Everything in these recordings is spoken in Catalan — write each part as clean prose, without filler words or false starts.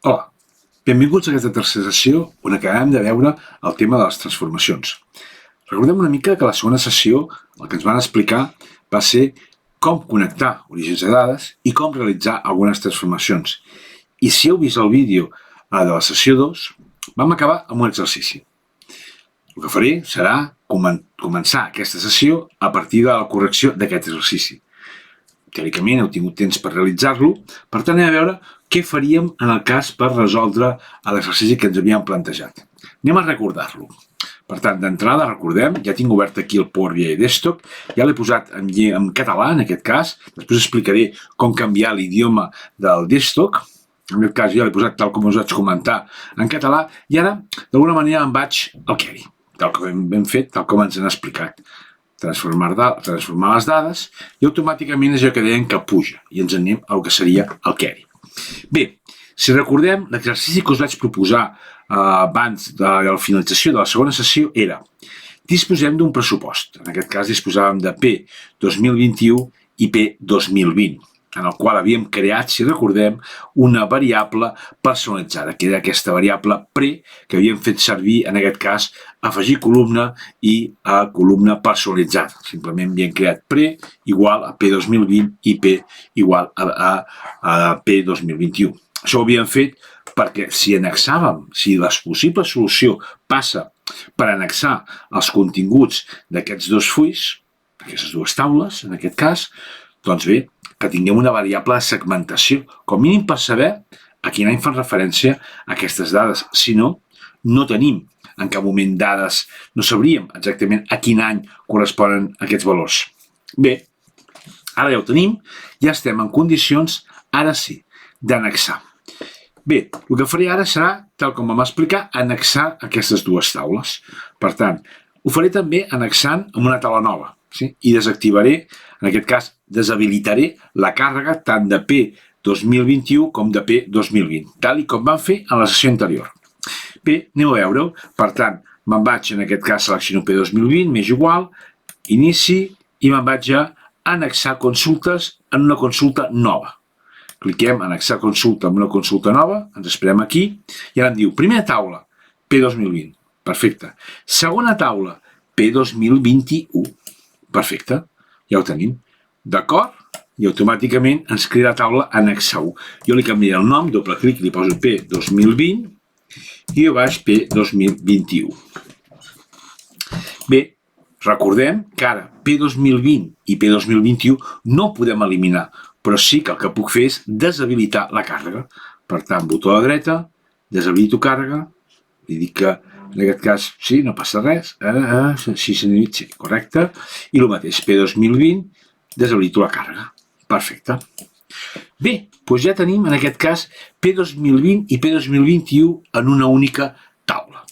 Hola, benvinguts a aquesta tercera sessió on acabem de veure el tema de les transformacions. Recordem una mica que la segona sessió el que ens van explicar va ser com connectar orígens de dades i com realitzar algunes transformacions. I si heu vist el vídeo de la sessió 2, vam acabar amb un exercici. El que faré serà començar aquesta sessió a partir de la correcció d'aquest exercici. Teòricament heu tingut temps per realitzar-lo, per tant anem a veure què faríem en el cas per resoldre l'exercici que ens havíem plantejat. Anem a recordar-lo. Per tant, d'entrada, recordem, ja tinc obert aquí el Power BI Desktop, ja l'he posat en català, en aquest cas, després explicaré com canviar l'idioma del desktop, en aquest cas ja l'he posat tal com us vaig comentar en català, i ara, d'alguna manera, em vaig al query, tal com hem fet, tal com ens han explicat. Transformar les dades i automàticament és allò que deien que puja i ens anem al que seria el query. Bé, si recordem, l'exercici que us vaig proposar abans de la finalització de la segona sessió era disposem d'un pressupost. En aquest cas disposàvem de P 2021 i P 2020, en el qual havíem creat, si recordem, una variable personalitzada, que era aquesta variable pre que havíem fet servir, en aquest cas, afegir columna i a columna personalitzada. Simplement havíem creat pre igual a P 2020 i P igual a P 2021. Això ho havíem fet perquè si annexàvem, si la possible solució passa per annexar els continguts d'aquests dos fulls, d'aquestes dues taules, en aquest cas, doncs bé, que tinguem una variable de segmentació, com mínim per saber a quin any fan referència a aquestes dades. Si no, no tenim en cap moment dades, no sabríem exactament a quin any corresponen aquests valors. Bé, ara ja ho tenim, ja estem en condicions, ara sí, d'annexar. Bé, el que faré ara serà, tal com vam explicar, annexar aquestes dues taules. Per tant, ho faré també annexant amb una taula nova, sí? I desactivaré, en aquest cas, deshabilitaré la càrrega tant de P 2021 com de P 2020, tal com vam fer en la sessió anterior. Bé, anem a veure-ho. Per tant, me'n vaig, en aquest cas, selecciono P 2020, m'és igual, inici, i me'n vaig a annexar consultes en una consulta nova. Cliquem en annexar consulta en una consulta nova, ens esperem aquí, i ara em diu, primera taula, P 2020, perfecte. Segona taula, P 2021, perfecte, ja ho tenim. D'acord? I automàticament ens crea la taula annexar 1. Jo li canviaré el nom, doble clic, li poso P 2020 i jo baix P 2021. Bé, recordem que ara P 2020 i P 2021 no podem eliminar, però sí que el que puc fer és deshabilitar la càrrega. Per tant, botó a la dreta, deshabilito càrrega, li dic que en aquest cas sí, no passa res, sí, sí, correcte, i el mateix, P 2020, deshabilito la càrrega. Perfecte. Bé, doncs ja tenim en aquest cas P 2020 i P 2021 en una única taula.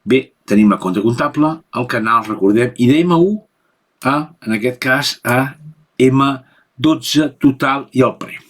Bé, tenim la compte comptable, el canal, recordem, i de M1 a, en aquest cas, a M12 total i el pre.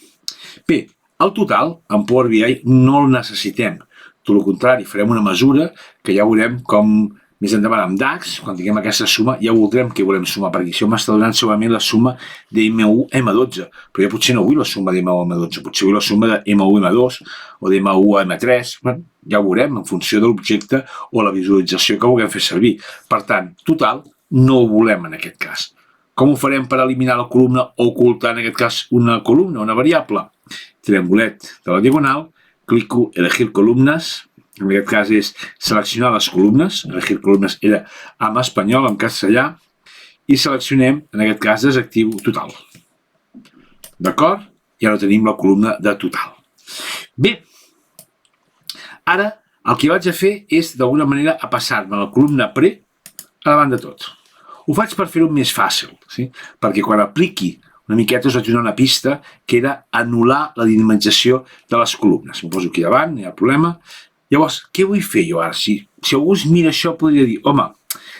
Bé, el total, en Power BI, no el necessitem. Tot el contrari, farem una mesura que ja veurem com més endavant amb DAX, quan tinguem aquesta suma, ja voldrem què volem sumar, perquè això m'està donant segurament la suma de M1 a M12, però jo potser no vull la suma de M1 a M12, potser vull la suma de M1 a M2 o de M1 a M3, bueno, ja ho veurem en funció de l'objecte o la visualització que vulguem fer servir. Per tant, total, no ho volem en aquest cas. Com ho farem per eliminar la columna o ocultar en aquest cas una columna, una variable? Triangulet de la diagonal, clico elegir columnes, en aquest cas és seleccionar les columnes, elegir columnes era en espanyol, en castellà, i seleccionem, en aquest cas, desactiu total. D'acord? I ara tenim la columna de total. Bé, ara el que vaig a fer és, d'alguna manera, a passar-me la columna pre a davant de tot. Ho faig per fer-ho més fàcil, sí? Perquè quan apliqui una miqueta us vaig donar una pista que era anul·lar la dinamització de les columnes. Em poso aquí davant, no hi ha problema. Llavors, què vull fer jo ara? Si algú es mira això, podria dir, home,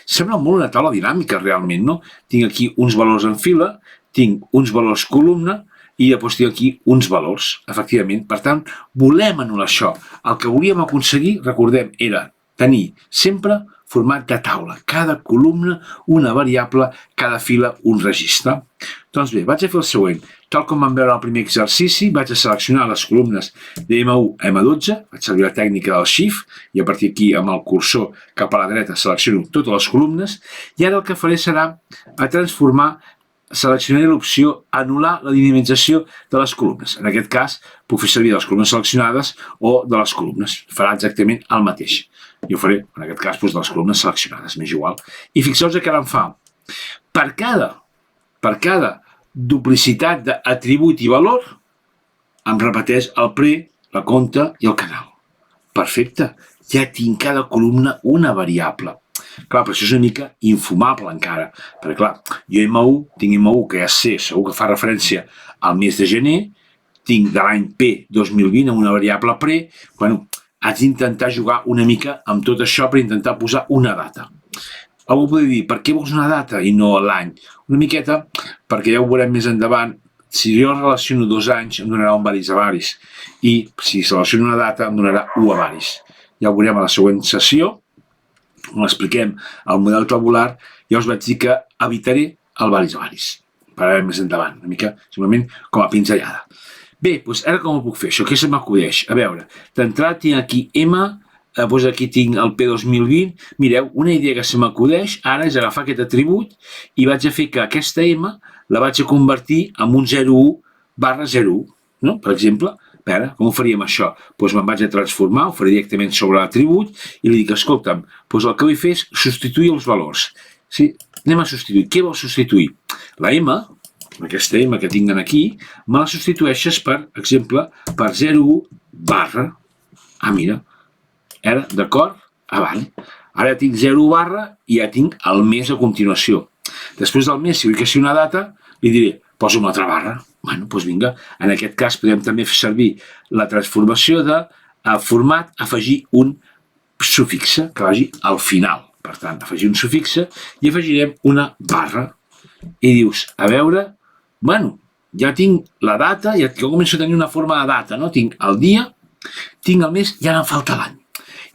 sembla molt una taula dinàmica realment, no? Tinc aquí uns valors en fila, tinc uns valors columna i després tinc aquí uns valors, efectivament. Per tant, volem anul·lar això. El que volíem aconseguir, recordem, era tenir sempre format de taula. Cada columna una variable, cada fila un registre. Doncs bé, vaig a fer el següent. Tal com vam veure al primer exercici, vaig a seleccionar les columnes de M1 a M12, vaig servir la tècnica del Shift, i a partir d'aquí amb el cursor cap a la dreta selecciono totes les columnes, i ara el que faré serà a transformar, seleccionaré l'opció anul·lar la dinamització de les columnes. En aquest cas, puc fer servir de les columnes seleccionades o de les columnes. Farà exactament el mateix. Jo faré, en aquest cas, de les columnes seleccionades, m'és igual. I fixeu-vos que ara em fa, per cada duplicitat d'atribut i valor, em repeteix el pre, la conta i el canal. Perfecte. Ja tinc cada columna una variable. Clar, però això és una mica infumable encara, perquè clar, jo tinc M1 que ja sé, segur que fa referència al mes de gener, tinc de l'any P 2020 amb una variable pre, bueno, haig d'intentar jugar una mica amb tot això per intentar posar una data. Algú podria dir, per què vols una data i no l'any? Una miqueta, perquè ja ho veurem més endavant, si jo relaciono 2 anys em donarà un varis a varis, i si relaciono una data em donarà 1 a varis. Ja ho veurem a la següent sessió, on expliquem el model tabular, ja us vaig dir que evitaré el varis a varis. Parlarem més endavant, una mica, simplement, com a pinzellada. Bé, doncs ara com ho puc fer? Això què se m'acudeix? A veure, d'entrada tinc aquí M, doncs aquí tinc el P2020. Mireu, una idea que se m'acudeix ara és agafar aquest atribut i vaig a fer que aquesta M la vaig a convertir en un 01/01, no? Per exemple, a veure, com ho faríem això? Doncs me'n vaig a transformar, ho faré directament sobre l'atribut i li dic, escolta'm, doncs el que vull fer és substituir els valors. Sí? Anem a substituir. Què vol substituir? La M, aquesta M que tinc aquí, me la substitueixes, per exemple, per 0,1/. Ah, mira, era d'acord? Avant. Ara tinc 0,1/ i ja tinc el mes a continuació. Després del mes, si vull que sigui una data, li diré, poso una altra barra. Bueno, doncs vinga, en aquest cas podem també fer servir la transformació de format, afegir un sufixe que vagi al final. Per tant, afegir un sufixe i afegirem una barra. I dius, a veure, bueno, ja tinc la data, ja començo a tenir una forma de data, no? Tinc el dia, tinc el mes, ja no em falta l'any.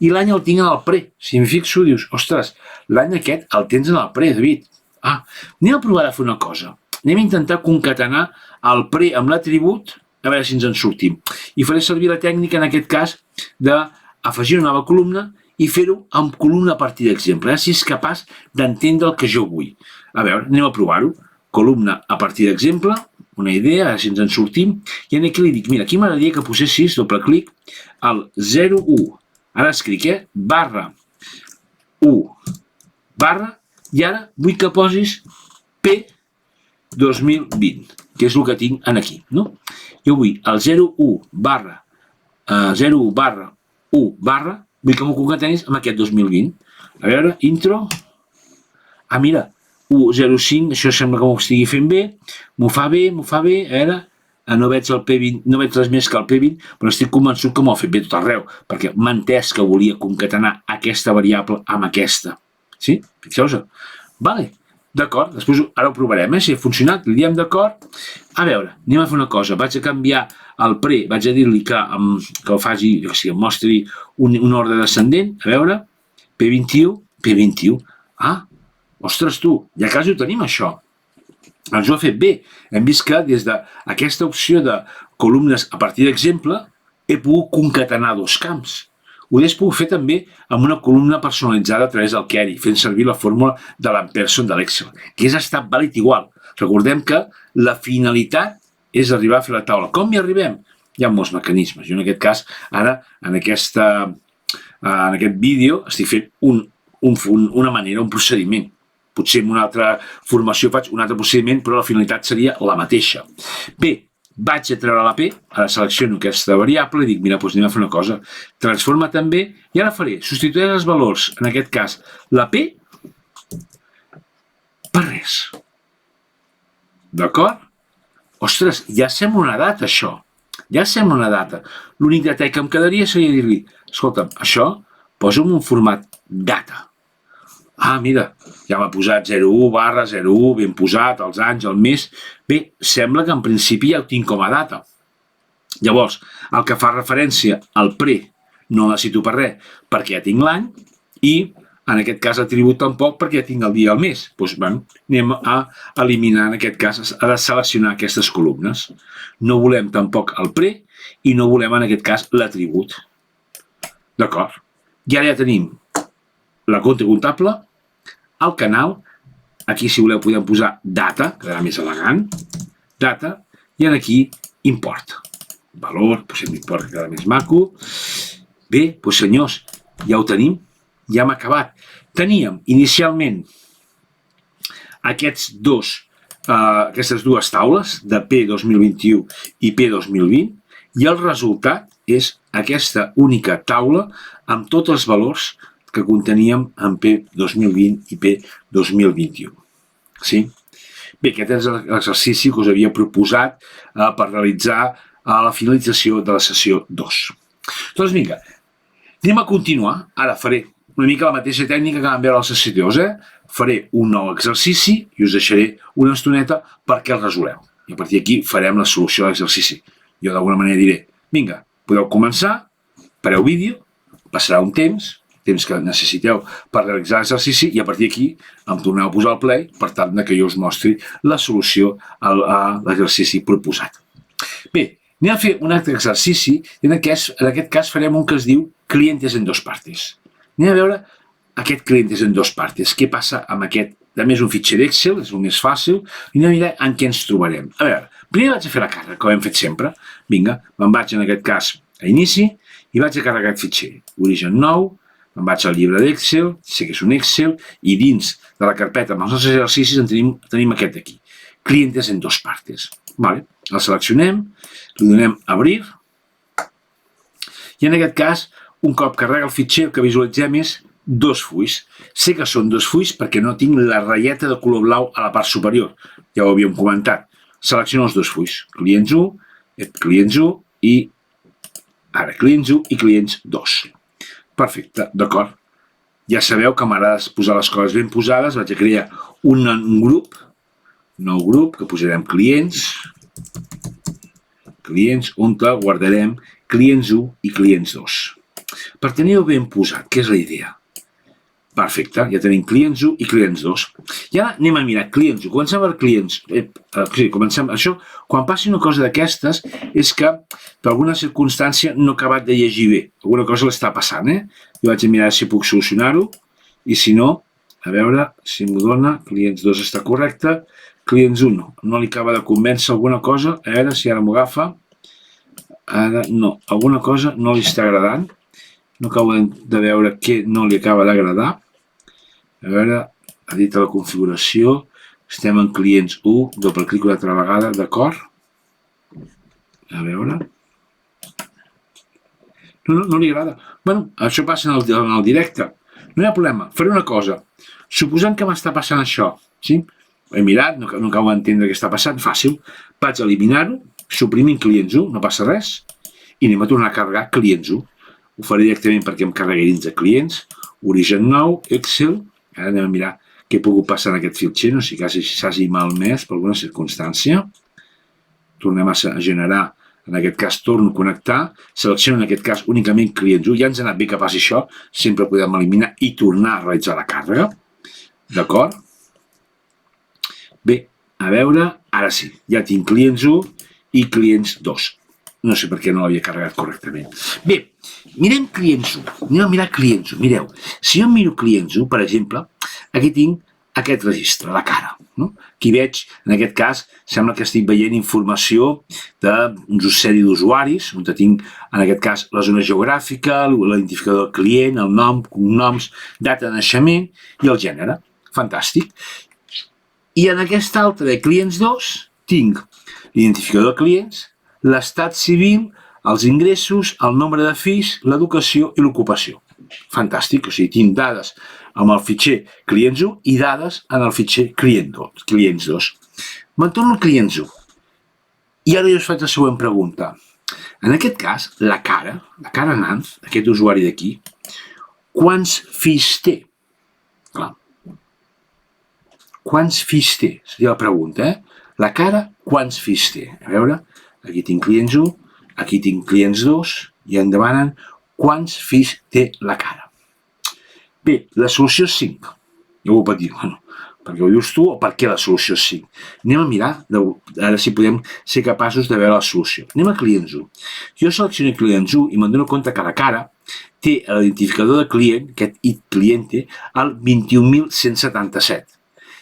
I l'any el tinc en el pre. Si em fixo, dius, ostres, l'any aquest el tens en el pre, David. Ah, anem a provar de fer una cosa. Anem a intentar concatenar el pre amb l'atribut, a veure si ens en sortim. I faré servir la tècnica, en aquest cas, d'afegir una nova columna i fer-ho amb columna a partir d'exemple, si és capaç d'entendre el que jo vull. A veure, anem a provar-ho. Columna a partir d'exemple, una idea, a veure si ens en sortim, i aquí li dic, mira, aquí m'agradaria que posessis, doble clic, el 01. Ara escric, barra 1, barra, i ara vull que posis P 2020, que és el que tinc aquí, no? Jo vull el 01/1/, vull que m'ho concatenis amb aquest 2020. A veure, intro. Ah, mira, 1,05, això sembla que m'ho estigui fent bé, m'ho fa bé, a veure, no veig el P20, no veig res més que el P20, però estic convençut que m'ho ha fet bé tot arreu, perquè m'ha entès que volia concatenar aquesta variable amb aquesta. Sí? Fixeu-vos. Vale. D'acord, després ara ho provarem, si ha funcionat, li diem d'acord. A veure, anem a fer una cosa, vaig a canviar el pre, vaig a dir-li que ho faci, o sigui, em mostri un ordre descendent, a veure, P21. Ah, ostres tu, ja quasi ho tenim això. Ens ho ha fet bé. Hem vist que des d'aquesta opció de columnes a partir d'exemple he pogut concatenar 2 camps. Ho hauria pogut fer també amb una columna personalitzada a través del query, fent servir la fórmula de l'Ampersand de l'Excel, que és estat vàlid igual. Recordem que la finalitat és arribar a fer la taula. Com hi arribem? Hi ha molts mecanismes. Jo en aquest cas, ara, en aquest vídeo, estic fent una manera, un procediment. Potser en una altra formació faig un altre procediment, però la finalitat seria la mateixa. Bé, vaig a treure la P, ara selecciono aquesta variable i dic, mira, doncs anem a fer una cosa. Transforma també, i ara faré, substituir els valors, en aquest cas, la P, per res. D'acord? Ostres, ja sembla una data, això. Ja sembla una data. L'únic detall que em quedaria seria dir-li, escolta'm, això, posa'm un format data. Ah, mira, ja m'ha posat 01/01, ben posat, els anys, el mes. Bé, sembla que en principi ja ho tinc com a data. Llavors, el que fa referència al pre no necessito per res, perquè ja tinc l'any, i En aquest cas l'atribut tampoc perquè ja tinc el dia i el mes. Doncs, anem a eliminar, en aquest cas, a de seleccionar aquestes columnes. No volem tampoc el pre i no volem, en aquest cas, l'atribut. D'acord? I ara ja tenim la compte comptable, el canal, aquí si voleu podem posar data, quedarà més elegant, data, i aquí import. Valor, posem import, que quedarà més maco. Bé, doncs senyors, ja ho tenim, ja hem acabat. Teníem inicialment aquestes dues taules de P2021 i P2020 i el resultat és aquesta única taula amb tots els valors que conteníem en P2020 i P2021. Sí? Bé, aquest és l'exercici que us havia proposat per realitzar a la finalització de la sessió 2. Doncs vinga, anem a continuar. Ara faré una mica la mateixa tècnica que vam veure a la sessió 2. Faré un nou exercici i us deixaré una estoneta perquè el resoleu. I a partir d'aquí farem la solució de l'exercici. Jo d'alguna manera diré, vinga, podeu començar, pareu vídeo, passarà un temps que necessiteu per realitzar l'exercici i a partir d'aquí em torneu a posar el play per tal que jo us mostri la solució a l'exercici proposat. Bé, anem a fer un altre exercici i en aquest cas farem un que es diu clientes en dos partes. Anem a veure aquest clientes en dos partes. Què passa amb aquest? A més, un fitxer d'Excel, és el més fàcil, i anem a mirar en què ens trobarem. A veure, primer vaig a fer la càrrega, com hem fet sempre. Vinga, me'n vaig en aquest cas a inici i vaig a carregar aquest fitxer. Origen nou, me'n vaig al llibre d'Excel, sé que és un Excel, i dins de la carpeta amb els nostres exercicis en tenim aquest aquí. Clientes en dos partes. Vale. El seleccionem, li donem a obrir, i en aquest cas, un cop carrega el fitxer, el que visualitzem és dos fulls. Sé que són dos fulls perquè no tinc la ratlleta de color blau a la part superior. Ja ho havíem comentat. Selecciono els dos fulls. Clients 1, clients 1 i ara clients 1 i clients 2. Perfecte, d'acord. Ja sabeu que m'agrada posar les coses ben posades. Vaig a crear un grup, nou grup, que posarem clients, on guardarem clients 1 i clients 2. Per tenir-ho ben posat, què és la idea? Perfecte, ja tenim clients 1 i clients 2. I ara anem a mirar clients 1. Comencem per clients. Comencem això. Quan passi una cosa d'aquestes és que per alguna circumstància no he acabat de llegir bé. Alguna cosa l'està passant, Jo vaig a mirar si puc solucionar-ho i si no, a veure si m'ho dona. Clients 2 està correcte. Clients 1 no li acaba de convèncer alguna cosa. A veure si ara m'ho agafa. Ara no, alguna cosa no li està agradant. No acabo de veure què no li acaba d'agradar. A veure, edita la configuració. Estem en clients 1, doble clic una altra vegada, d'acord? A veure. No li agrada. Bueno, això passa en el directe. No hi ha problema. Faré una cosa. Suposant que m'està passant això, sí? He mirat, no acabo d'entendre què està passant, fàcil. Vaig a eliminar-ho, suprimint clients 1, no passa res, i anem a tornar a carregar clients 1. Ho faré directament perquè em carregui dins de clients, origen nou, Excel, ara anem a mirar què ha pogut passar en aquest fitxer, no sé si s'hagi malmès per alguna circumstància. Tornem a generar, en aquest cas torno a connectar, selecciono en aquest cas únicament clients 1, ja ens ha anat bé que passi això, sempre podem eliminar i tornar a realitzar la càrrega, d'acord? Bé, a veure, ara sí, ja tinc clients 1 i clients 2. No sé per què no l'havia carregat correctament. Bé, mirem clients 1. Anem a mirar clients 1. Mireu, si jo miro clients 1, per exemple, aquí tinc aquest registre, la cara. Aquí veig, en aquest cas, sembla que estic veient informació d'una sèrie d'usuaris, on tinc, en aquest cas, la zona geogràfica, l'identificador del client, el nom, cognoms, data de naixement i el gènere. Fantàstic. I en aquesta altra de clients 2 tinc l'identificador de clients, l'estat civil, els ingressos, el nombre de fills, l'educació i l'ocupació. Fantàstic, o sigui, tinc dades amb el fitxer clients 1 i dades en el fitxer clients 2. Me'n torno al clients 1. I ara jo us faig la següent pregunta. En aquest cas, la cara Nanz, aquest usuari d'aquí, quants fills té? Clar. Quants fills té? Seria la pregunta, La cara, quants fills té? A veure, aquí tinc clients 1, aquí tinc clients 2, i em demanen quants fills té la cara. Bé, la solució és 5. Ja ho pot dir, bueno, perquè ho dius tu o per què la solució és 5. Anem a mirar, ara si podem ser capaços de veure la solució. Anem a clients 1. Jo selecciono clients 1 i me'n dono compte que la cara té l'identificador de client, aquest IT cliente, al 21.177.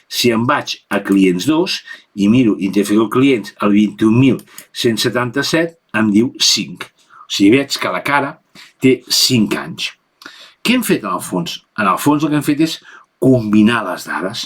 Si em vaig a clients 2 i miro identificador clients al 21.177, em diu 5. O sigui, veig que la cara té 5 anys. Què hem fet en el fons? En el fons el que hem fet és combinar les dades.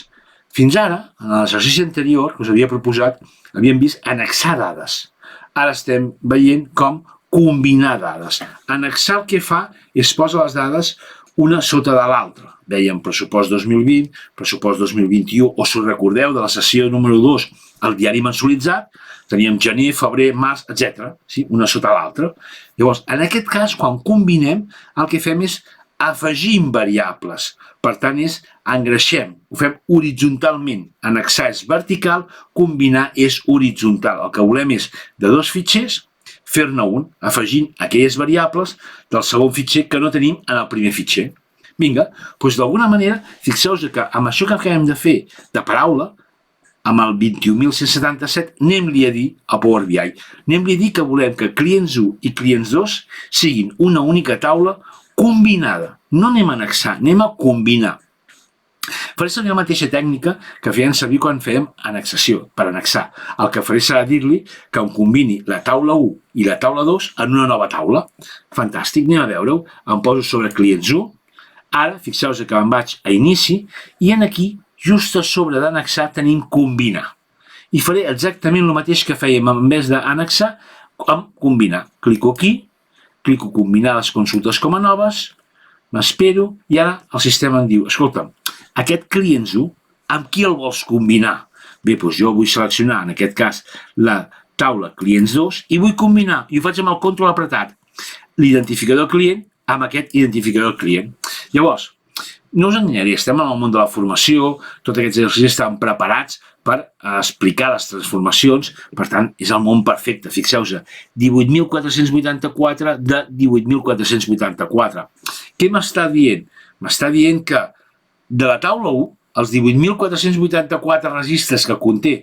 Fins ara, en l'exercici anterior que us havia proposat, havíem vist annexar dades. Ara estem veient com combinar dades. Annexar el que fa és posar les dades una sota de l'altra. Dèiem pressupost 2020, pressupost 2021, o si us recordeu de la sessió número 2, el diari mensuritzat, teníem gener, febrer, març, etc. Sí? Una sota l'altra. Llavors, en aquest cas, quan combinem, el que fem és afegim variables. Per tant, és engreixem. Ho fem horitzontalment. Annexar és vertical, combinar és horitzontal. El que volem és, de dos fitxers, fer-ne un, afegint aquelles variables del segon fitxer que no tenim en el primer fitxer. Vinga, doncs d'alguna manera, fixeu-vos que amb això que acabem de fer de paraula, amb el 21.177, anem-li a dir a Power BI, anem-li a dir que volem que clients 1 i clients 2 siguin una única taula combinada. No anem a annexar, anem a combinar. Faré servir la mateixa tècnica que fèiem servir quan fèiem annexació, per annexar. El que faré serà dir-li que em combini la taula 1 i la taula 2 en una nova taula. Fantàstic, anem a veure-ho. Em poso sobre clients 1. Ara, fixeu-vos que em vaig a inici i en aquí, just a sobre d'annexar, tenim combinar. I faré exactament el mateix que fèiem en vez d'annexar, amb combinar. Clico aquí, clico combinar les consultes com a noves, m'espero i ara el sistema em diu, escolta'm, aquest clients 1, amb qui el vols combinar? Bé, doncs jo vull seleccionar, en aquest cas, la taula clients 2 i vull combinar, i ho faig amb el control apretat, l'identificador client amb aquest identificador client. Llavors, no us enganyaré, estem en el món de la formació, tots aquests exercicis estan preparats per explicar les transformacions, per tant, és el món perfecte. Fixeu-vos, 18.484 de 18.484. Què m'està dient? M'està dient que de la taula 1, els 18.484 registres que conté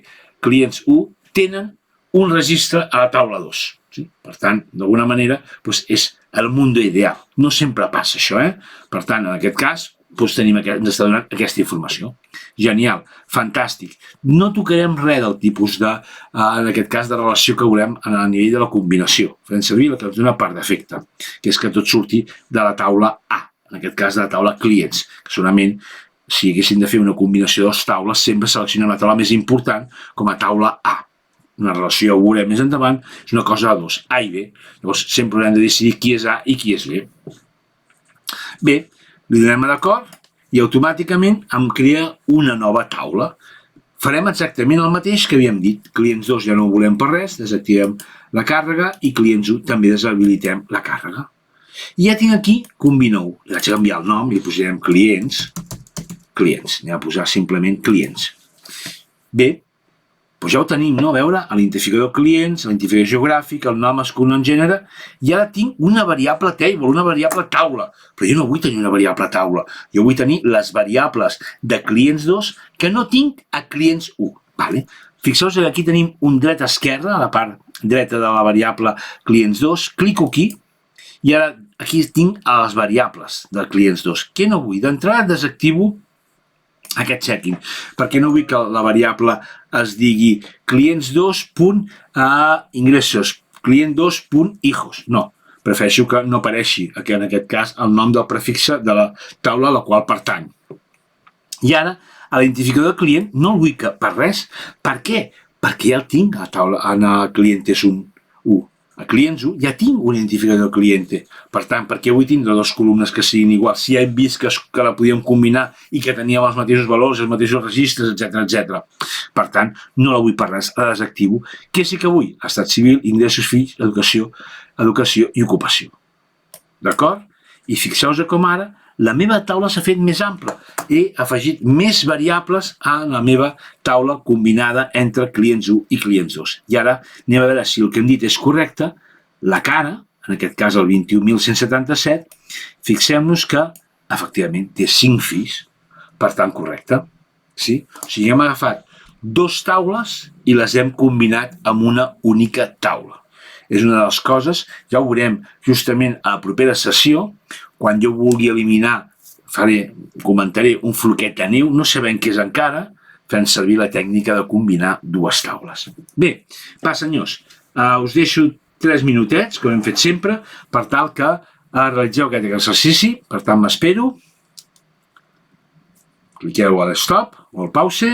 clients 1 tenen un registre a la taula 2. Sí? Per tant, d'alguna manera, doncs és el mundo ideal. No sempre passa això, Per tant, en aquest cas, doncs ens està donant aquesta informació. Genial, fantàstic. No tocarem res del tipus de, en aquest cas, de relació que volem a nivell de la combinació. Farem servir la que ens dona per defecte, que és que tot surti de la taula A, en aquest cas de la taula clients, que segurament, si haguéssim de fer una combinació de les taules, sempre seleccionem la taula més important com a taula A. Una relació, ho veurem més endavant, és una cosa de dos, A i B. Llavors, sempre haurem de decidir qui és A i qui és B. Bé, li donem a d'acord i automàticament em crea una nova taula. Farem exactament el mateix que havíem dit. Clients 2 ja no ho volem per res, desactivem la càrrega i clients 1 també deshabilitem la càrrega. I ja tinc aquí combina 1. Li vaig canviar el nom, li posarem clients. Anem a posar simplement clients. Bé, doncs ja ho tenim, no? A veure, l'identificador clients, l'identificador geogràfic, el nom, el gènere, i ara tinc una variable table, una variable taula. Però jo no vull tenir una variable taula. Jo vull tenir les variables de clients 2 que no tinc a clients 1. Vale? Fixeu-vos que aquí tenim un dret-esquerra, a la part dreta de la variable clients 2. Clico aquí i ara aquí tinc les variables de clients 2. Què no vull? D'entrada desactivo aquest checking, perquè no vull que la variable es digui clients2.ingressos, client2.hijos. No, prefereixo que no apareixi, que en aquest cas, el nom del prefixe de la taula a la qual pertany. I ara, a l'identificador de client no el vull per res. Per què? Perquè ja el tinc a la taula, en clientes 1. A clients 1 ja tinc un identificador de cliente. Per tant, per què vull tindre dues columnes que siguin iguals? Si ja hem vist que la podíem combinar i que teníem els mateixos valors, els mateixos registres, etc. Per tant, no la vull per res, la desactivo. Què sí que vull? Estat civil, ingressos, fills, educació i ocupació. D'acord? I fixeu-vos com ara la meva taula s'ha fet més ampla. He afegit més variables a la meva taula combinada entre clients 1 i clients 2. I ara anem a veure si el que hem dit és correcte. La cara, en aquest cas el 21.177, fixem-nos que efectivament, té 5 fills, per tant, correcte. Sí? O sigui, hem agafat 2 taules i les hem combinat amb una única taula. És una de les coses, ja ho veurem justament a la propera sessió, quan jo vulgui eliminar, comentaré un floquet de neu, no sabem què és encara, fent servir la tècnica de combinar 2 taules. Bé, va senyors, us deixo 3 minutets, com hem fet sempre, per tal que realitzeu aquest exercici, per tant m'espero. Cliqueu a l'stop o al pause.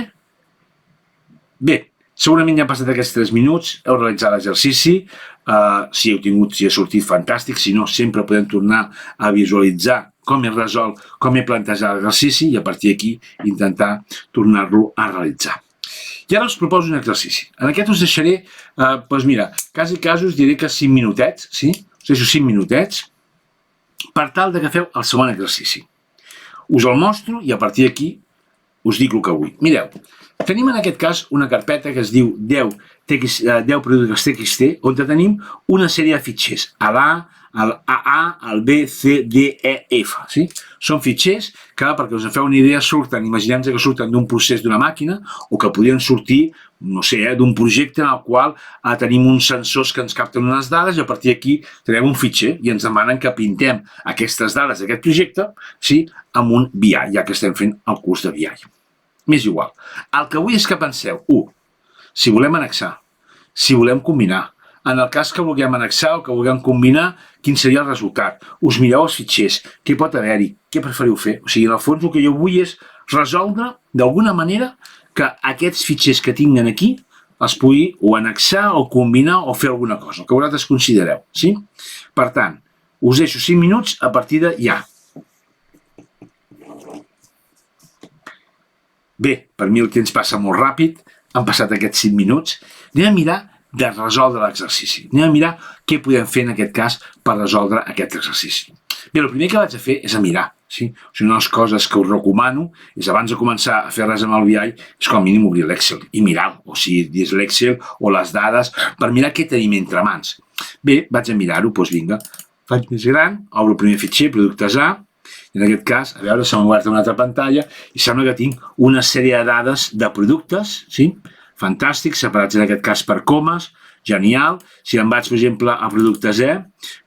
Bé, segurament ja han passat aquests 3 minuts, heu realitzat l'exercici, si ha sortit fantàstic, si no, sempre podem tornar a visualitzar com he resolt, com he plantejat l'exercici i a partir d'aquí intentar tornar-lo a realitzar. I ara us proposo un exercici. En aquest us deixaré, doncs mira, quasi us diré que 5 minutets, sí? Us deixo 5 minutets per tal que feu el següent exercici. Us el mostro i a partir d'aquí us dic el que vull. Mireu, tenim en aquest cas una carpeta que es diu 10 productes TXT, on tenim una sèrie de fitxers, a l'A, al AA, al B, C, D, E, F. Sí? Són fitxers que, perquè us en feu una idea, surten, imaginem que surten d'un procés d'una màquina o que podrien sortir, no sé, d'un projecte en el qual tenim uns sensors que ens capten unes dades i a partir d'aquí tenim un fitxer i ens demanen que pintem aquestes dades d'aquest projecte, sí, amb un BI, ja que estem fent el curs de BI. M'és igual. El que vull és que penseu, si volem annexar, si volem combinar, en el cas que vulguem annexar o que vulguem combinar, quin seria el resultat? Us mireu els fitxers, què pot haver-hi, què preferiu fer? O sigui, en el fons el que jo vull és resoldre d'alguna manera que aquests fitxers que tinguen aquí els pugui o annexar o combinar o fer alguna cosa, el que vosaltres considereu. Sí? Per tant, us deixo 5 minuts a partir de ja. Bé, per mi el temps passa molt ràpid, han passat aquests 5 minuts, anem a mirar de resoldre l'exercici. Anem a mirar què podem fer en aquest cas per resoldre aquest exercici. Bé, el primer que vaig a fer és a mirar. Sí? O sigui, una de les coses que us recomano és abans de començar a fer res amb el BI és com a mínim obrir l'Excel i mirar-ho. O sigui, dins l'Excel o les dades per mirar què tenim entre mans. Bé, vaig a mirar-ho, doncs vinga. Faig més gran, obro el primer fitxer, productes A, i en aquest cas, a veure, se m'ha obert una altra pantalla i sembla que tinc una sèrie de dades de productes, sí? Fantàstic, separats en aquest cas per comes, genial. Si em vaig, per exemple, a productes E,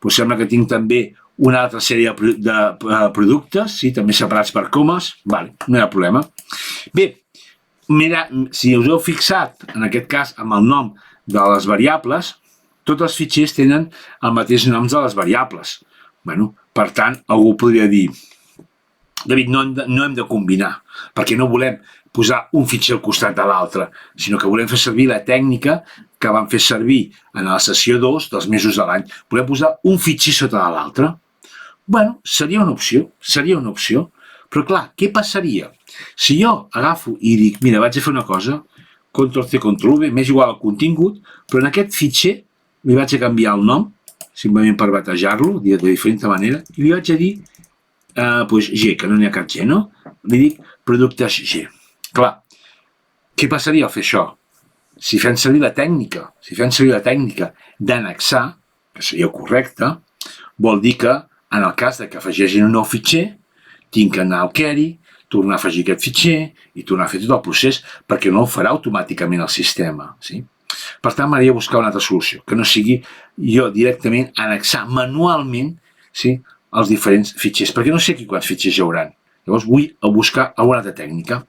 doncs sembla que tinc també una altra sèrie de productes, sí, també separats per comes, vale, no hi ha problema. Bé, mira, si us heu fixat, en aquest cas, amb el nom de les variables, tots els fitxers tenen el mateix nom de les variables. Bueno, per tant, algú podria dir, David, no hem de combinar, perquè no volem posar un fitxer al costat de l'altre, sinó que volem fer servir la tècnica que vam fer servir en la sessió 2 dels mesos de l'any. Volem posar un fitxer sota de l'altre. Bueno, seria una opció, però clar, què passaria? Si jo agafo i dic, mira, vaig a fer una cosa, Ctrl-C, Ctrl-V, m'és igual el contingut, però en aquest fitxer li vaig a canviar el nom, simplement per batejar-lo de diferent manera, i li vaig a dir G, que no n'hi ha cap G, no? Li dic productes G. Clar, què passaria al fer això? Si fem servir la tècnica d'annexar, que seria correcte, vol dir que en el cas que afegeixin un nou fitxer, tinc que anar al query, tornar a afegir aquest fitxer i tornar a fer tot el procés perquè no ho farà automàticament el sistema. Sí? Per tant, m'agradaria buscar una altra solució, que no sigui jo directament annexar manualment, sí, els diferents fitxers, perquè no sé aquí quants fitxers hi haurà. Llavors vull buscar alguna altra tècnica.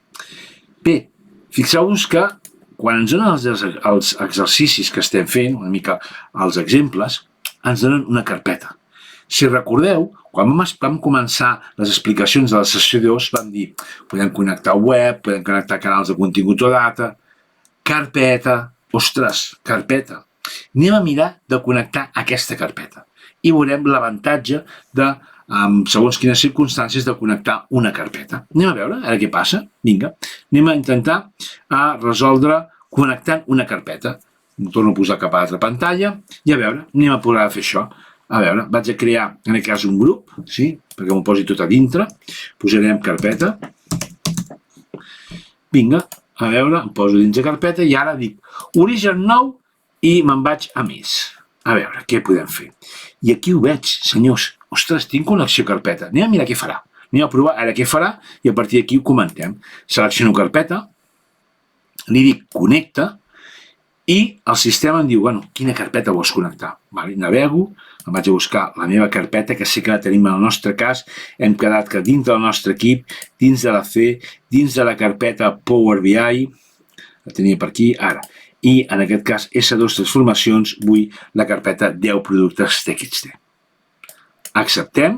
Bé, fixeu-vos que quan ens donen els exercicis que estem fent, una mica els exemples, ens donen una carpeta. Si recordeu, quan vam començar les explicacions de la sessió 2, vam dir, podem connectar web, podem connectar canals de contingut o data, carpeta, ostres, carpeta. Anem a mirar de connectar aquesta carpeta i veurem l'avantatge de, segons quines circumstàncies, de connectar una carpeta. Anem a veure, ara què passa? Vinga, anem a intentar resoldre connectant una carpeta. Em torno a posar cap a l'altra pantalla i a veure, anem a provar a fer això. A veure, vaig a crear, en aquest cas, un grup, sí? Perquè m'ho posi tot a dintre. Posarem carpeta. Vinga, a veure, em poso dins de carpeta i ara dic origen nou i me'n vaig a més. A veure, què podem fer? I aquí ho veig, senyors. Ostres, tinc connexió carpeta. Anem a mirar què farà. anem a provar, ara què farà, i a partir d'aquí ho comentem. Selecciono carpeta, li dic connecta, i el sistema em diu, bueno, quina carpeta vols connectar? Vale, navego, em vaig a buscar la meva carpeta, que sé que la tenim en el nostre cas, hem quedat que dins del nostre equip, dins de la C, dins de la carpeta Power BI, la tenia per aquí, ara, i en aquest cas S2 transformacions, vull la carpeta 10 productes TXT. Acceptem,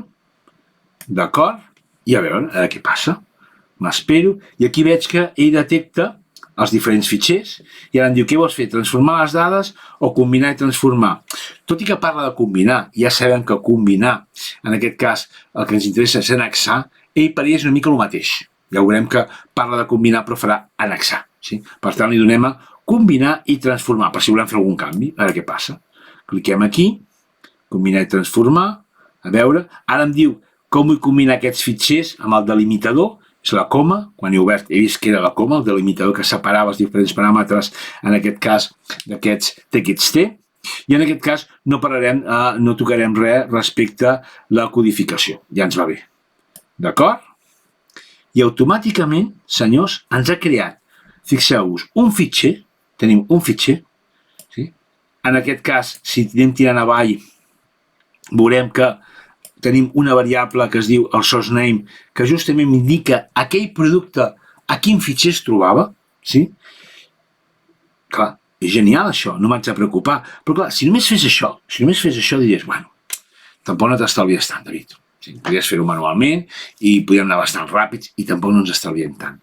d'acord, i a veure què passa. M'espero, i aquí veig que ell detecta els diferents fitxers, i ara em diu, què vols fer, transformar les dades o combinar i transformar? Tot i que parla de combinar, ja sabem que combinar, en aquest cas, el que ens interessa és annexar, ell per ell és una mica el mateix. Ja veurem que parla de combinar, però farà annexar. Sí? Per tant, li donem a combinar i transformar, per si volem fer algun canvi, a veure què passa. Cliquem aquí, combinar i transformar, a veure, ara em diu com vull combinar aquests fitxers amb el delimitador, és la coma, quan he obert he vist que era la coma, el delimitador que separava els diferents paràmetres, en aquest cas d'aquests TXT, i en aquest cas no tocarem res respecte a la codificació, ja ens va bé. D'acord? I automàticament, senyors, ens ha creat, fixeu-vos, un fitxer, tenim un fitxer, sí? En aquest cas, si anem tirant avall, veurem que tenim una variable que es diu el source name, que justament m'indica aquell producte a quin fitxer es trobava, sí? Clar, és genial això, no m'haig de preocupar. Però clar, si només fes això, diries, bueno, tampoc no t'estalvies tant, David. Sí, podries fer-ho manualment i podríem anar bastant ràpids i tampoc no ens estalviem tant.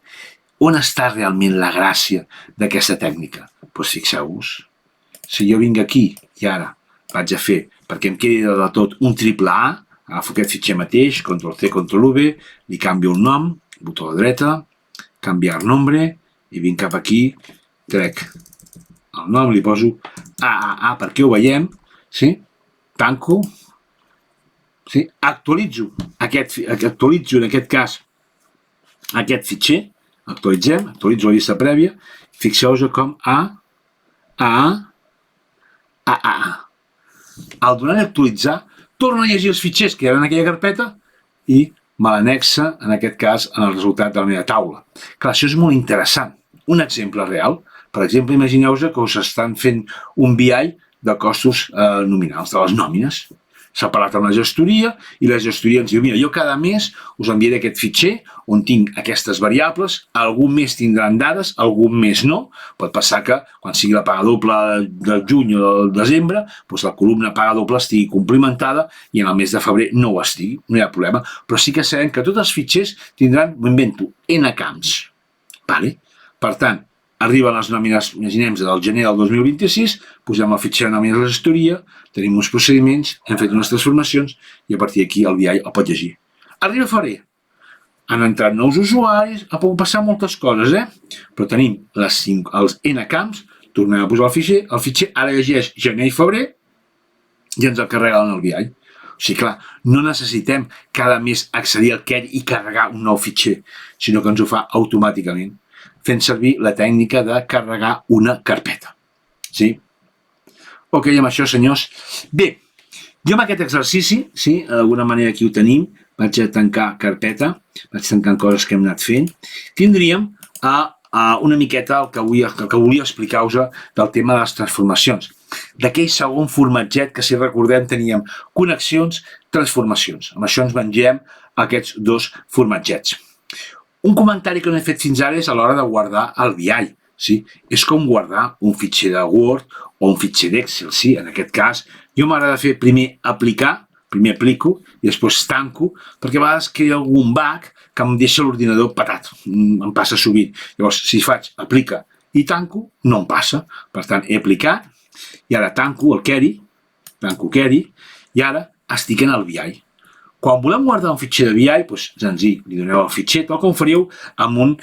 On està realment la gràcia d'aquesta tècnica? Doncs fixeu-vos, si jo vinc aquí i ara vaig a fer, perquè em quedi de tot un triple A, agafo aquest fitxer mateix, Ctrl-C, Ctrl-V, li canvio el nom, botó a la dreta, canviar nombre, i vinc cap aquí, trec el nom, li poso AAA perquè ho veiem, sí? Tanco, sí? Actualitzo en aquest cas aquest fitxer, actualitzo la llista prèvia, fixeu-vos com al donar a actualitzar, torna a llegir els fitxers que hi ha en aquella carpeta i me l'anexa, en aquest cas, en el resultat de la meva taula. Clar, això és molt interessant. Un exemple real. Per exemple, imagineu-vos que us estan fent un BI de costos nominals, de les nòmines. S'ha parlat amb la gestoria i la gestoria ens diu, mira, jo cada mes us enviaré aquest fitxer on tinc aquestes variables, algun mes tindran dades, algun mes no. Pot passar que quan sigui la paga doble del juny o del desembre, doncs la columna paga doble estigui complimentada i en el mes de febrer no ho estigui, no hi ha problema. Però sí que sabem que tots els fitxers tindran, m'ho invento, N camps. Vale? Per tant, arriben les nòmines, imaginem, del gener del 2026, posem el fitxer de nòmines de la gestoria, tenim uns procediments, hem fet unes transformacions i a partir d'aquí el BI el pot llegir. Arriba febrer, han entrat nous usuaris, pot passar moltes coses, però tenim els N camps, tornem a posar el fitxer, ara llegeix gener i febrer i ens el carrega en el BI. O sigui, clar, no necessitem cada mes accedir al query i carregar un nou fitxer, sinó que ens ho fa automàticament, fent servir la tècnica de carregar una carpeta. Sí? Ok, amb això, senyors. Bé, jo amb aquest exercici, sí, d'alguna manera aquí ho tenim, vaig a tancar carpeta, vaig tancant coses que hem anat fent, tindríem una miqueta el que volia explicar-vos del tema de les transformacions. D'aquell segon formatget que, si recordem, teníem connexions, transformacions. Amb això ens mengem aquests dos formatgets. Un comentari que no he fet fins ara és a l'hora de guardar el BI. Sí? És com guardar un fitxer de Word o un fitxer d'Excel. Sí? En aquest cas, jo m'agrada fer primer aplicar, primer aplico i després tanco, perquè a vegades crea algun bug que em deixa l'ordinador patat. Em passa sovint. Llavors, si faig aplica i tanco, no em passa. Per tant, he aplicat i ara tanco el query, i ara estic en el BI. Quan volem guardar un fitxer de BI, doncs senzill, li doneu el fitxer, tal com faríeu amb un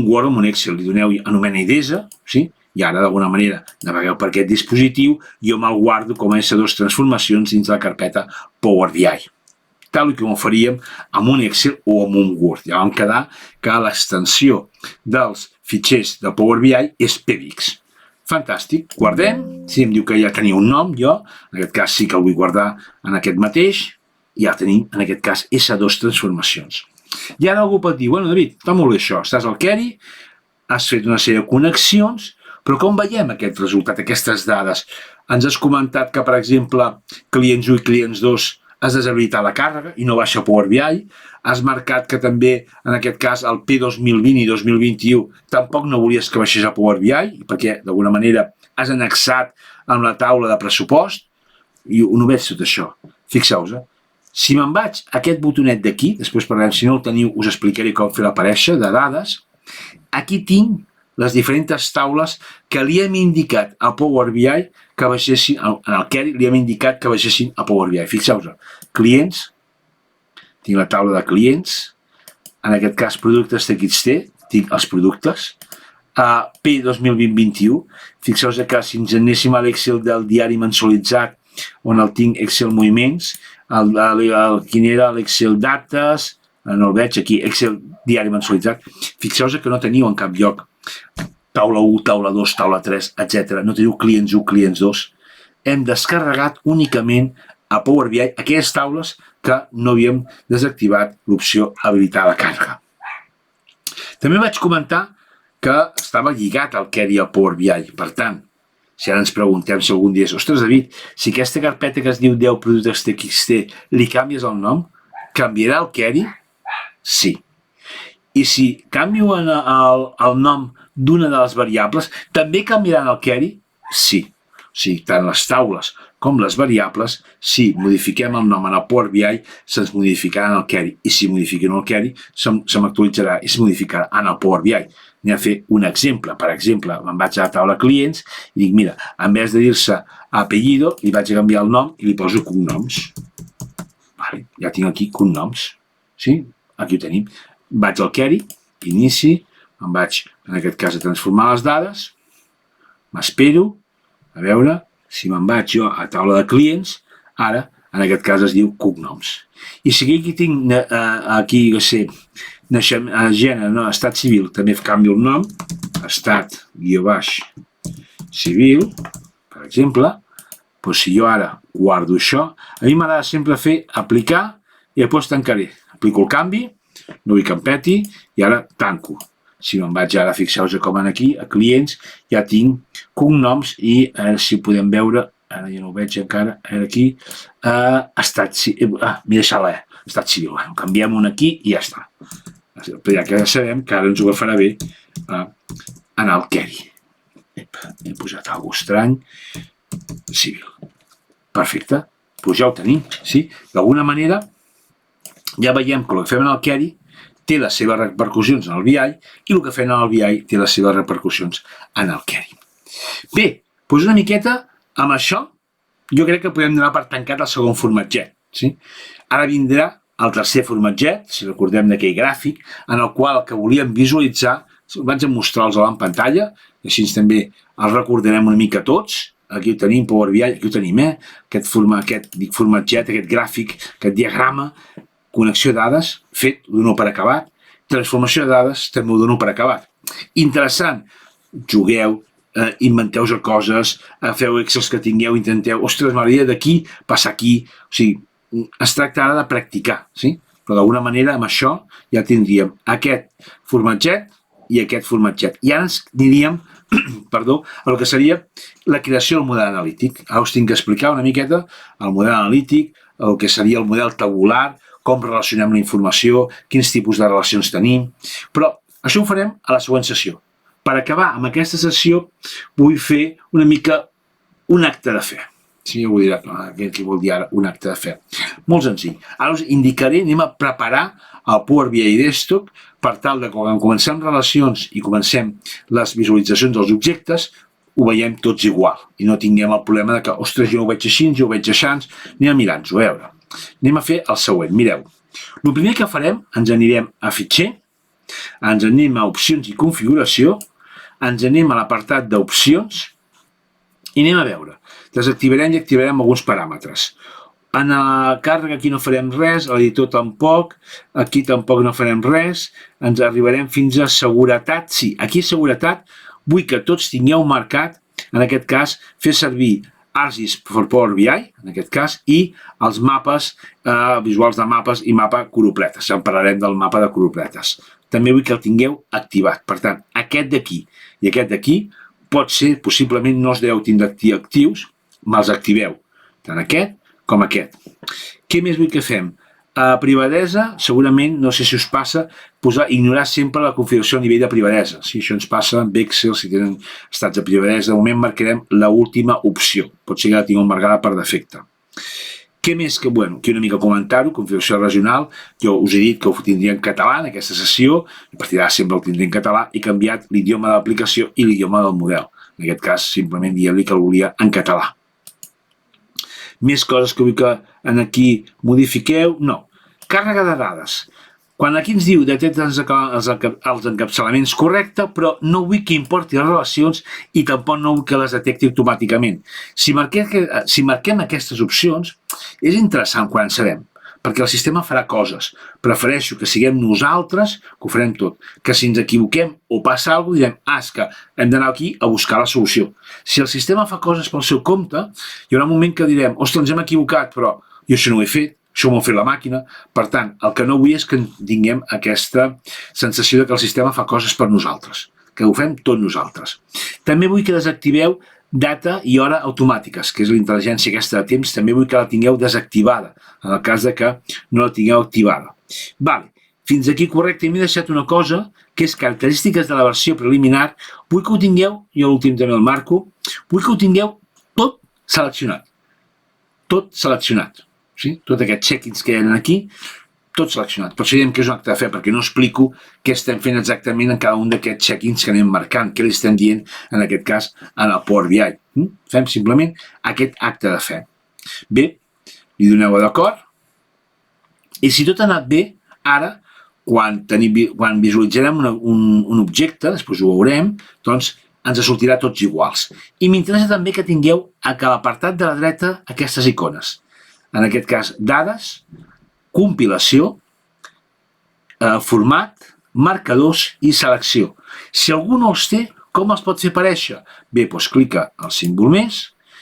Word o amb un Excel. Li doneu anomena idesa, sí? I ara, d'alguna manera, navegueu per aquest dispositiu i jo me'l guardo com a S2 transformacions dins de la carpeta Power BI. Tal com ho faríem amb un Excel o amb un Word. Ja vam quedar que l'extensió dels fitxers de Power BI és PBX. Fantàstic, guardem. Si em diu que ja tenia un nom, jo, en aquest cas sí que el vull guardar en aquest mateix, ja tenim, en aquest cas, S2 transformacions. I ara algú pot dir, bueno, David, està molt bé això, estàs al Query, has fet una sèrie de connexions, però com veiem aquest resultat, aquestes dades? Ens has comentat que, per exemple, clients 1 i clients 2 has deshabilitat la càrrega i no baixa Power BI, has marcat que també, en aquest cas, el P2020 i 2021 tampoc no volies que baixés a Power BI, perquè, d'alguna manera, has annexat amb la taula de pressupost, i no veig tot això. Fixeu-vos, si me'n vaig a aquest botonet d'aquí, després parlarem, si no el teniu, us explicaré com fer l'aparèixer de dades, aquí tinc les diferents taules que li hem indicat a Power BI que baixessin, en el Query li hem indicat que baixessin a Power BI. Fixeu-vos, clients, tinc la taula de clients, en aquest cas productes TXT, tinc els productes, P2020-21, fixeu-vos que si ens anéssim a l'Excel del diari mensualitzat, on el tinc Excel moviments, quin era l'Excel dates, no el veig aquí, Excel diari mensualitzat, fixeu-vos que no teniu en cap lloc taula 1, taula 2, taula 3, etc. No teniu clients 1, clients 2. Hem descarregat únicament a Power BI aquelles taules que no havíem desactivat l'opció habilitar la càrrega. També vaig comentar que estava lligat al Query al Power BI. Per tant, si ara ens preguntem si algun dia és, ostres, David, si aquesta carpeta que es diu 10 productes TXT li canvies el nom, canviarà el Query? Sí. I si canvio el nom d'una de les variables, també canviaran el Query? Sí. O sigui, tant les taules com les variables, si modifiquem el nom en el Power BI, se'ns modificarà en el Query. I si modifiquem el Query, se m'actualitzarà i se modificarà en el Power BI. Anem a fer un exemple. Per exemple, me'n vaig a la taula clients i dic, mira, en vez de dir-se apellido, li vaig a canviar el nom i li poso cognoms. Vale, ja tinc aquí cognoms. Sí? Aquí ho tenim. Vaig al Query, inici, em vaig, en aquest cas, a transformar les dades, m'espero, a veure, si me'n vaig jo a taula de clients, ara, en aquest cas es diu cognoms. I si aquí tinc, aquí, no sé, gènere, no, estat civil, també canvio el nom, estat, civil, per exemple, doncs si jo ara guardo això, a mi m'agrada sempre fer aplicar i després tancaré. Aplico el canvi, no vull que em peti, i ara tanco. Si me'n vaig ara, fixeu-vos com aquí, a clients, ja tinc cognoms i si podem veure, ara ja no ho veig encara, aquí, estat civil, m'he deixat l'E, estat civil, canviem un aquí i ja està. Però ja que ja sabem que ara ens ho agafarà bé en el Query. He posat alguna cosa estrany, civil. Perfecte, doncs ja ho tenim, sí? D'alguna manera, ja veiem que el que fem en el Query té les seves repercussions en el BI i el que fem en el BI té les seves repercussions en el Query. Bé, doncs una miqueta amb això jo crec que podem donar per tancat el segon formatget. Sí? Ara vindrà el tercer formatget, si recordem d'aquell gràfic, en el qual el que volíem visualitzar, vaig a mostrar-los en pantalla, i així també els recordarem una mica tots. Aquí ho tenim, Power BI, aquí ho tenim, aquest formatget, aquest gràfic, aquest diagrama, connexió de dades, fet, ho dono per acabat, transformació de dades, també ho dono per acabat. Interessant, jugueu, inventeu coses, feu excels que tingueu, intenteu, ostres, m'agradaria d'aquí, passar aquí, o sigui, es tracta ara de practicar, sí? Però d'alguna manera amb això ja tindríem aquest formatget i aquest formatget. I ara ens aniríem, perdó, el que seria la creació del model analític. Ara us tinc que explicar una miqueta el model analític, el que seria el model tabular, com relacionem la informació, quins tipus de relacions tenim, però això ho farem a la següent sessió. Per acabar amb aquesta sessió vull fer una mica un acte de fe. Sí, ja ho dirà, què vol dir ara un acte de fe? Molt senzill. Ara us indicaré, anem a preparar el Power BI Desktop per tal de quan comencem relacions i comencem les visualitzacions dels objectes, ho veiem tots igual i no tinguem el problema de que, ostres, jo ho veig així, jo ho veig així, anem a mirar-nos-ho, a veure. Anem a fer el següent, mireu. El primer que farem, ens anirem a fitxer, ens anem a opcions i configuració, ens anem a l'apartat d'opcions i anem a veure. Desactivarem i activarem alguns paràmetres. En la càrrega aquí no farem res, a l'editor tampoc, aquí tampoc no farem res, ens arribarem fins a seguretat. Sí, aquí a seguretat vull que tots tingueu marcat, en aquest cas, fer servir ArcGIS for Power BI, en aquest cas, i els mapes visuals de mapes i mapa curopletes. Ja en parlarem del mapa de curopletes. També vull que el tingueu activat. Per tant, aquest d'aquí i aquest d'aquí pot ser, possiblement no els deu tindre actius, me'ls activeu. Tant aquest com aquest. Què més vull que fem? Privadesa, segurament, no sé si us passa, ignorar sempre la configuració a nivell de privadesa. Si això ens passa amb Excel, si tenen estats de privadesa, de moment marcarem l'última opció. Pot ser que la tingueu marcada per defecte. Què més que, bueno, aquí una mica comentar-ho, configuració regional, jo us he dit que ho tindria en català en aquesta sessió, a partir d'ara sempre el tindré en català, he canviat l'idioma de l'aplicació i l'idioma del model. En aquest cas, simplement dir-li que el volia en català. Més coses que vull que aquí modifiqueu? No. Càrrega de dades. Quan aquí ens diu detecta els encapçalaments correcte, però no vull que importi les relacions i tampoc no vull que les detecti automàticament. Si marquem aquestes opcions, és interessant quan en sabem, perquè el sistema farà coses. Prefereixo que siguem nosaltres, que ho farem tot, que si ens equivoquem o passa alguna cosa, direm, és que hem d'anar aquí a buscar la solució. Si el sistema fa coses pel seu compte, hi haurà un moment que direm, ostres, ens hem equivocat, però jo això no ho he fet, això m'ho ha fet la màquina. Per tant, el que no vull és que tinguem aquesta sensació de que el sistema fa coses per nosaltres, que ho fem tot nosaltres. També vull que desactiveu data i hora automàtiques, que és la intel·ligència aquesta de temps, també vull que la tingueu desactivada, en el cas de que no la tingueu activada. Vale. Fins aquí correcte, i m'he deixat una cosa, que és característiques de la versió preliminar. Vull que ho tingueu, jo l'últim també el marco, vull que ho tingueu tot seleccionat. Tot seleccionat. Sí? Tot aquests check-ins que hi ha aquí, tot seleccionat. Per això diem que és un acte de fe, perquè no explico què estem fent exactament en cada un d'aquests check-ins que anem marcant, què li estem dient, en aquest cas, en el Power BI. Fem simplement aquest acte de fe. Bé, li doneu d'acord, i si tot ha anat bé, ara, quan visualitzarem un objecte, després ho veurem, doncs ens sortirà tots iguals. I m'interessa també que tingueu a l'apartat de la dreta aquestes icones. En aquest cas, dades, compilació, format, marcadors i selecció. Si algú no els té, com els pot fer aparèixer? Bé, doncs clica al símbol més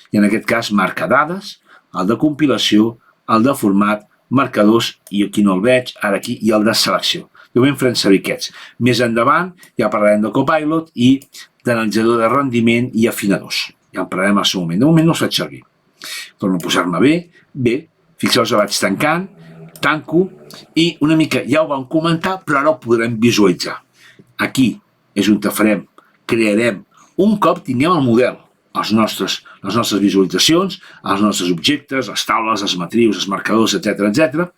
i en aquest cas marca dades, el de compilació, el de format, marcadors, i aquí no el veig, ara aquí, i el de selecció. De moment farem servir aquests. Més endavant ja parlarem de Copilot i d'analitzador de rendiment i afinadors. Ja en parlarem al seu moment. De moment no els faig servir. Torno a posar-me bé. Bé, fixeu-vos, vaig tancant, tanco, i una mica ja ho vam comentar, però ara ho podrem visualitzar. Aquí és on crearem, un cop tinguem el model, les nostres visualitzacions, els nostres objectes, les taules, les matrius, els marcadors, etc.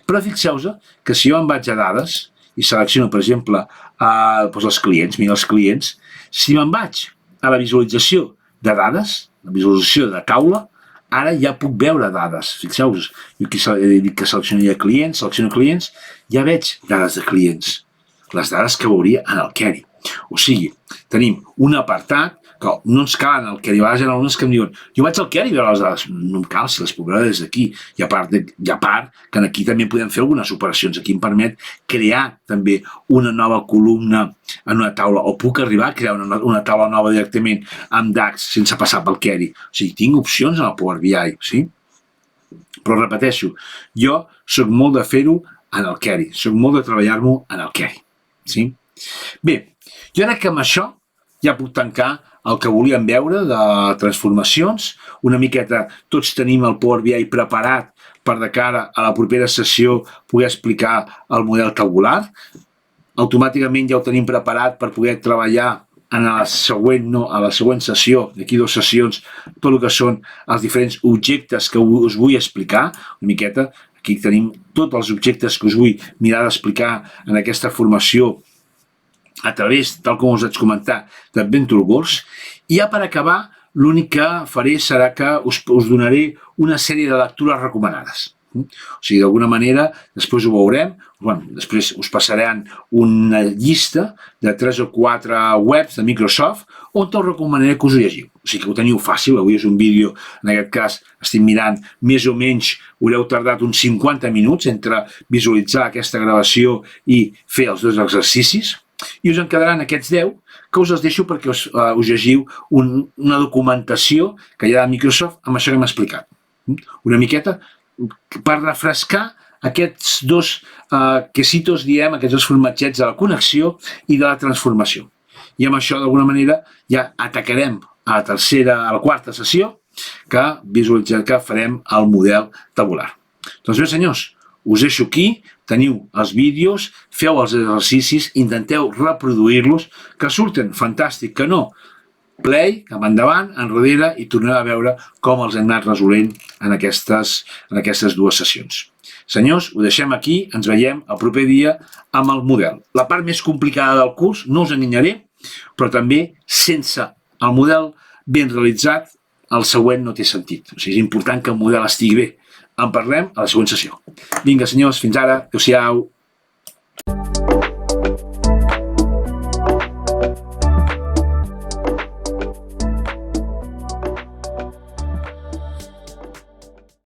Però fixeu-vos que si jo em vaig a dades i selecciono, per exemple, els clients, mira els clients, si me'n vaig a la visualització de dades, la visualització de taula, ara ja puc veure dades. Fixeu-vos, jo aquí he dit que seleccionaria clients, selecciono clients, ja veig dades de clients, les dades que veuria en el query. O sigui, tenim un apartat que no ens cal en el query. A vegades hi ha algunes que em diuen, jo vaig al query a veure les dades. No em cal, si les puc veure des d'aquí. I a part que aquí també podem fer algunes operacions. Aquí em permet crear també una nova columna en una taula, o puc arribar a crear una taula nova directament amb DAX sense passar pel query. O sigui, tinc opcions en el Power BI, sí? Però repeteixo, jo soc molt de fer-ho en el query, soc molt de treballar-m'ho en el query, sí? Bé, jo crec que amb això ja puc tancar el que volíem veure de transformacions. Una miqueta tots tenim el Power BI preparat per de cara a la propera sessió poder explicar el model tabular. Automàticament ja ho tenim preparat per poder treballar a la següent sessió, d'aquí 2 sessions, tot el que són els diferents objectes que us vull explicar. Una miqueta, aquí tenim tots els objectes que us vull mirar d'explicar en aquesta formació a través, tal com us vaig comentar, d'AdventureWorks. I ja per acabar, l'únic que faré serà que us donaré una sèrie de lectures recomanades. O sigui, d'alguna manera, després ho veurem, després us passaran una llista de 3 o 4 webs de Microsoft on us recomanaré que us ho llegiu. O sigui que ho teniu fàcil, avui és un vídeo, en aquest cas estic mirant, més o menys haureu tardat uns 50 minuts entre visualitzar aquesta gravació i fer els 2 exercicis. I us en quedaran aquests 10 que us els deixo perquè us llegiu una documentació que hi ha de Microsoft amb això que hem explicat. Una miqueta per refrescar aquests dos quesitos, diem, aquests dos formatgets de la connexió i de la transformació. I amb això, d'alguna manera, ja atacarem a la quarta sessió que farem el model tabular. Doncs bé, senyors, us deixo aquí, teniu els vídeos, feu els exercicis, intenteu reproduir-los, que surten fantàstic, que no. Play, cap endavant, enrere, i torneu a veure com els hem anat resolent en aquestes dues sessions. Senyors, ho deixem aquí, ens veiem el proper dia amb el model. La part més complicada del curs, no us enganyaré, però també sense el model ben realitzat, el següent no té sentit. O sigui, és important que el model estigui bé. En parlem a la següent sessió. Vinga, senyors, fins ara. Adéu-siau.